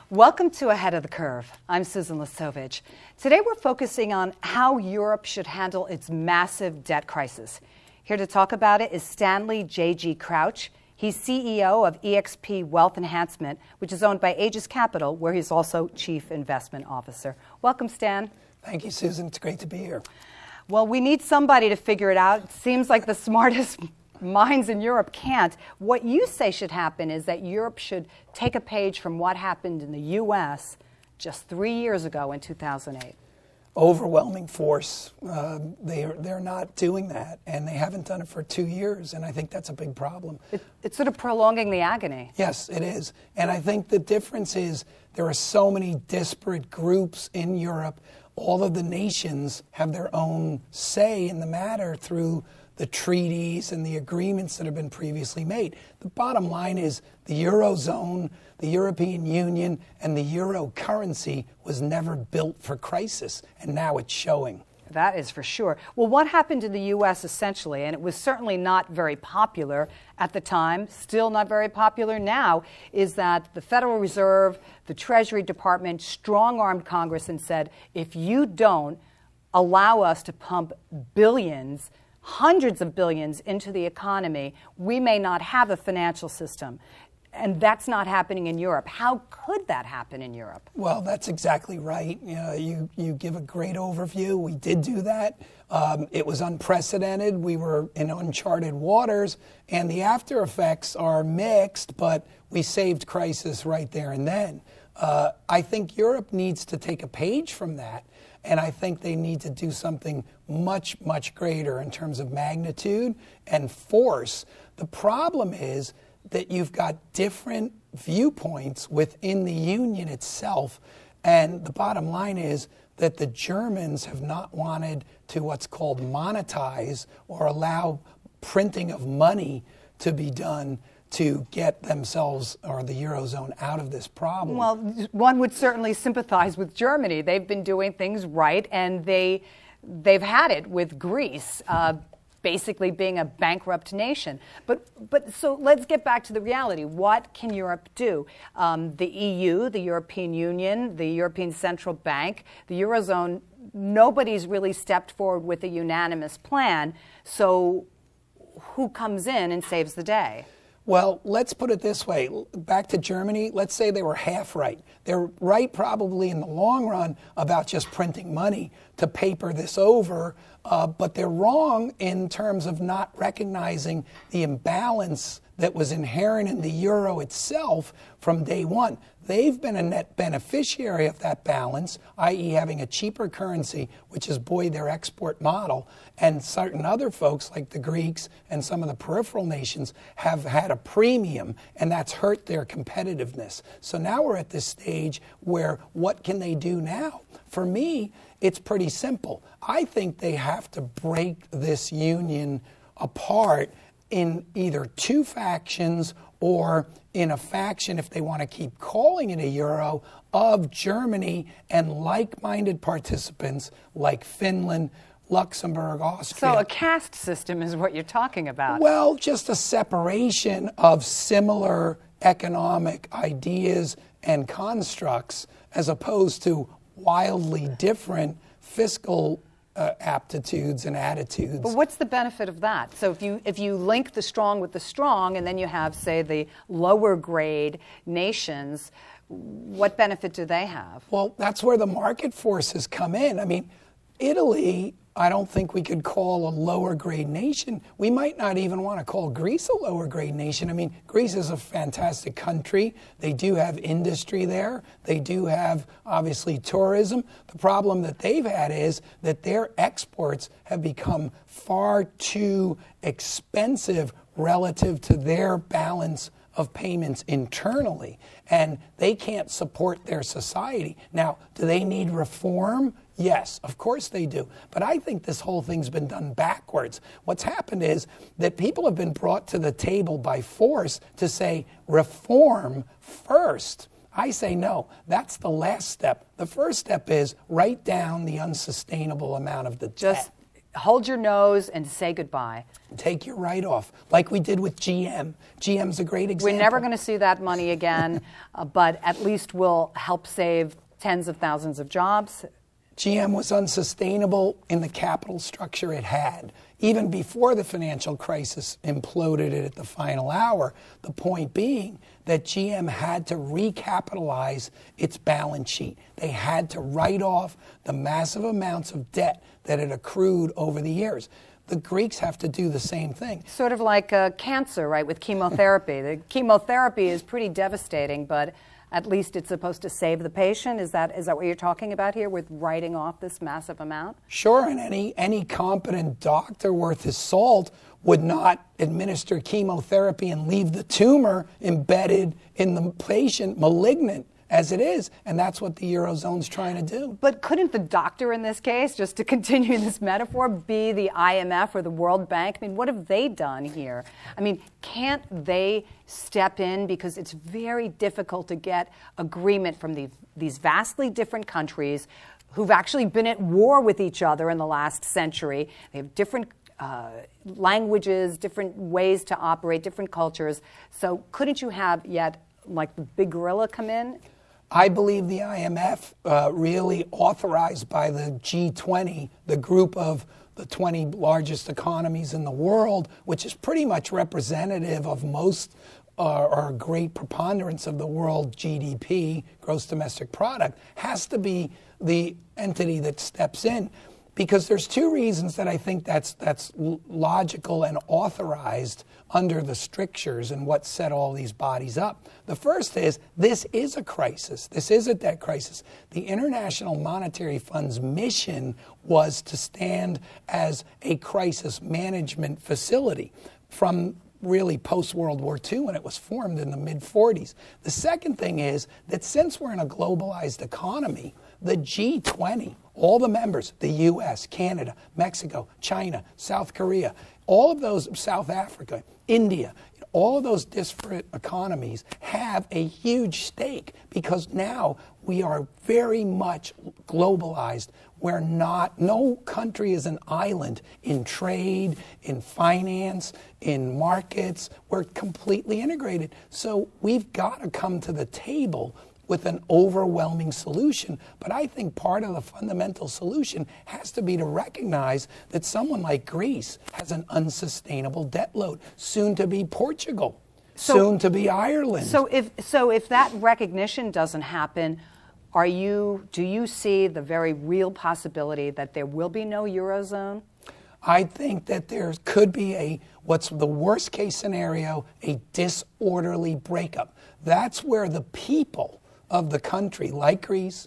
Welcome to Ahead of the Curve. I'm Susan Lisovicz. Today we're focusing on how Europe should handle its massive debt crisis. Here to talk about it is Stanley J.G. Crouch. He's CEO of EXP Wealth Enhancement, which is owned by Aegis Capital, where he's also Chief Investment Officer. Welcome, Stan. Thank you, Susan. It's great to be here. Well, we need somebody to figure it out. It seems like the smartest minds in Europe can't. What you say should happen is that Europe should take a page from what happened in the U.S. just 3 years ago in 2008. Overwhelming force. They're not doing that, and they haven't done it for 2 years, and I think that's a big problem. It's sort of prolonging the agony. Yes, it is. And I think the difference is there are so many disparate groups in Europe. All of the nations have their own say in the matter through the treaties and the agreements that have been previously made. The bottom line is the Eurozone, the European Union, and the euro currency was never built for crisis, and now it's showing. That is for sure. Well, what happened in the U.S. essentially, and it was certainly not very popular at the time, still not very popular now, is that the Federal Reserve, the Treasury Department, strong-armed Congress and said, if you don't allow us to pump billions, hundreds of billions into the economy, we may not have a financial system. And that's not happening in Europe. How could that happen in Europe? Well, that's exactly right. You give a great overview. We did do that. It was unprecedented. We were in uncharted waters, and the after effects are mixed, but we saved crisis right there and then. I think Europe needs to take a page from that, and I think they need to do something much, much greater in terms of magnitude and force. The problem is that you've got different viewpoints within the union itself, and the bottom line is that the Germans have not wanted to what's called monetize or allow printing of money to be done to get themselves or the Eurozone out of this problem. Well, one would certainly sympathize with Germany. They've been doing things right, and they've had it with Greece, basically being a bankrupt nation. But so let's get back to the reality. What can Europe do? The EU, the European Union, the European Central Bank, the Eurozone, nobody's really stepped forward with a unanimous plan. So who comes in and saves the day? Well, let's put it this way. Back to Germany, let's say they were half right. They're right probably in the long run about just printing money to paper this over, but they're wrong in terms of not recognizing the imbalance that was inherent in the euro itself from day one. They've been a net beneficiary of that balance, i.e. having a cheaper currency, which has buoyed their export model, and certain other folks like the Greeks and some of the peripheral nations have had a premium, and that's hurt their competitiveness. So now we're at this stage where what can they do now? For me, it's pretty simple. I think they have to break this union apart in either two factions or in a faction, if they want to keep calling it a euro, of Germany and like-minded participants like Finland, Luxembourg, Austria. So a caste system is what you're talking about. Well, just a separation of similar economic ideas and constructs as opposed to wildly different fiscal aptitudes and attitudes. But what's the benefit of that? So if you link the strong with the strong, and then you have, say, the lower grade nations, what benefit do they have? Well, that's where the market forces come in. I mean, Italy, I don't think we could call a lower grade nation. We might not even want to call Greece a lower grade nation. I mean, Greece is a fantastic country. They do have industry there. They do have, obviously, tourism. The problem that they've had is that their exports have become far too expensive relative to their balance of payments internally, and they can't support their society. Now, do they need reform? Yes, of course they do. But I think this whole thing's been done backwards. What's happened is that people have been brought to the table by force to say, reform first. I say no, that's the last step. The first step is write down the unsustainable amount of the debt. hold your nose and say goodbye. Take your write-off, like we did with GM. GM's a great example. We're never going to see that money again, but at least we'll help save tens of thousands of jobs. GM was unsustainable in the capital structure it had. Even before the financial crisis imploded it at the final hour, the point being that GM had to recapitalize its balance sheet. They had to write off the massive amounts of debt that had accrued over the years. The Greeks have to do the same thing. Sort of like cancer, right, with chemotherapy. The chemotherapy is pretty devastating, but at least it's supposed to save the patient. Is that what you're talking about here with writing off this massive amount? Sure, and any competent doctor worth his salt would not administer chemotherapy and leave the tumor embedded in the patient malignant as it is, and that's what the Eurozone's trying to do. But couldn't the doctor in this case, just to continue this metaphor, be the IMF or the World Bank? I mean, what have they done here? I mean, can't they step in? Because it's very difficult to get agreement from these vastly different countries who've actually been at war with each other in the last century. They have different languages, different ways to operate, different cultures. So couldn't you have yet, like, the big gorilla come in? I believe the IMF, really authorized by the G20, the group of the 20 largest economies in the world, which is pretty much representative of most or a great preponderance of the world GDP, gross domestic product, has to be the entity that steps in. Because there's two reasons that I think that's logical and authorized under the strictures and what set all these bodies up. The first is, this is a crisis. This is a debt crisis. The International Monetary Fund's mission was to stand as a crisis management facility from really post-World War II when it was formed in the mid-40s. The second thing is that since we're in a globalized economy, the G20, all the members, the U.S., Canada, Mexico, China, South Korea, all of those, South Africa, India, all of those disparate economies have a huge stake because now we are very much globalized. We're not, no country is an island in trade, in finance, in markets. We're completely integrated. So we've got to come to the table with an overwhelming solution. But I think part of the fundamental solution has to be to recognize that someone like Greece has an unsustainable debt load, soon to be Portugal, soon to be Ireland. So if that recognition doesn't happen, do you see the very real possibility that there will be no Eurozone? I think that there could be what's the worst case scenario, a disorderly breakup. That's where the people of the country, like Greece,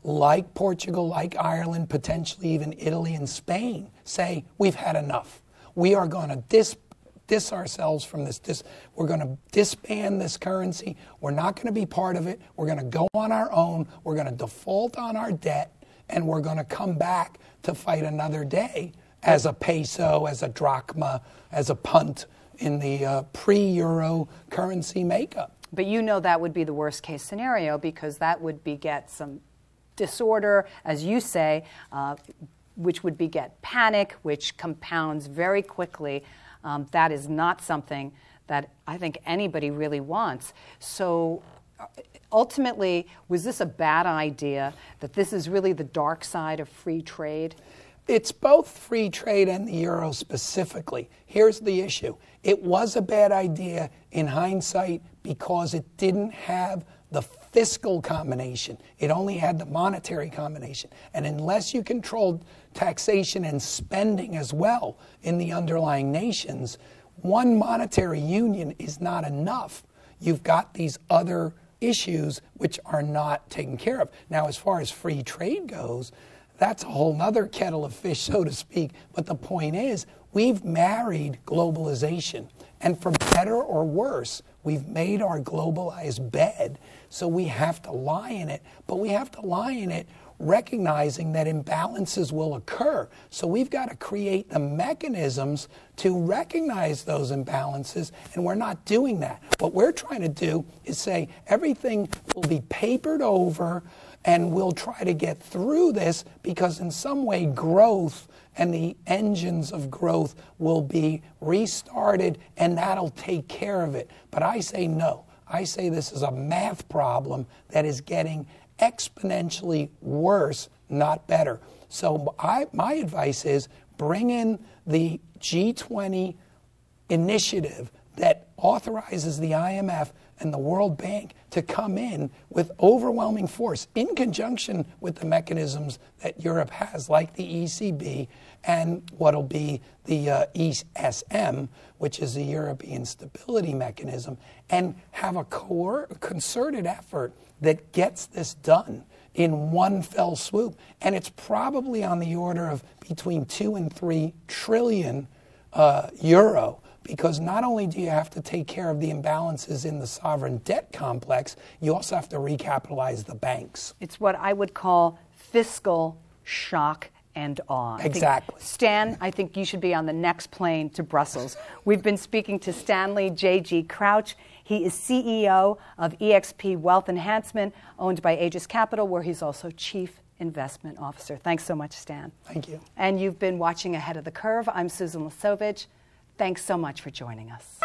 like Portugal, like Ireland, potentially even Italy and Spain, say, we've had enough. We are going to dis ourselves from this. We're going to disband this currency. We're not going to be part of it. We're going to go on our own. We're going to default on our debt, and we're going to come back to fight another day as a peso, as a drachma, as a punt in the pre-euro currency makeup. But you know that would be the worst case scenario because that would beget some disorder, as you say, which would beget panic, which compounds very quickly. That is not something that I think anybody really wants. So ultimately, was this a bad idea, that this is really the dark side of free trade? It's both free trade and the euro specifically. Here's the issue. It was a bad idea in hindsight because it didn't have the fiscal combination. It only had the monetary combination. And unless you controlled taxation and spending as well in the underlying nations, one monetary union is not enough. You've got these other issues which are not taken care of. Now, as far as free trade goes, that's a whole other kettle of fish, so to speak. But the point is, we've married globalization. And for better or worse, we've made our globalized bed. So we have to lie in it. But we have to lie in it recognizing that imbalances will occur. So we've got to create the mechanisms to recognize those imbalances, and we're not doing that. What we're trying to do is say everything will be papered over, and we'll try to get through this because in some way growth and the engines of growth will be restarted, and that'll take care of it. But I say no. I say this is a math problem that is getting exponentially worse, not better. So my advice is bring in the G20 initiative that authorizes the IMF and the World Bank to come in with overwhelming force in conjunction with the mechanisms that Europe has, like the ECB and what'll be the ESM, which is the European Stability Mechanism, and have a concerted effort that gets this done in one fell swoop. And it's probably on the order of between 2 and 3 trillion euro. Because not only do you have to take care of the imbalances in the sovereign debt complex, you also have to recapitalize the banks. It's what I would call fiscal shock and awe. Exactly. Stan, I think you should be on the next plane to Brussels. We've been speaking to Stanley J.G. Crouch. He is CEO of EXP Wealth Enhancement, owned by Aegis Capital, where he's also Chief Investment Officer. Thanks so much, Stan. Thank you. And you've been watching Ahead of the Curve. I'm Susan Lisovicz. Thanks so much for joining us.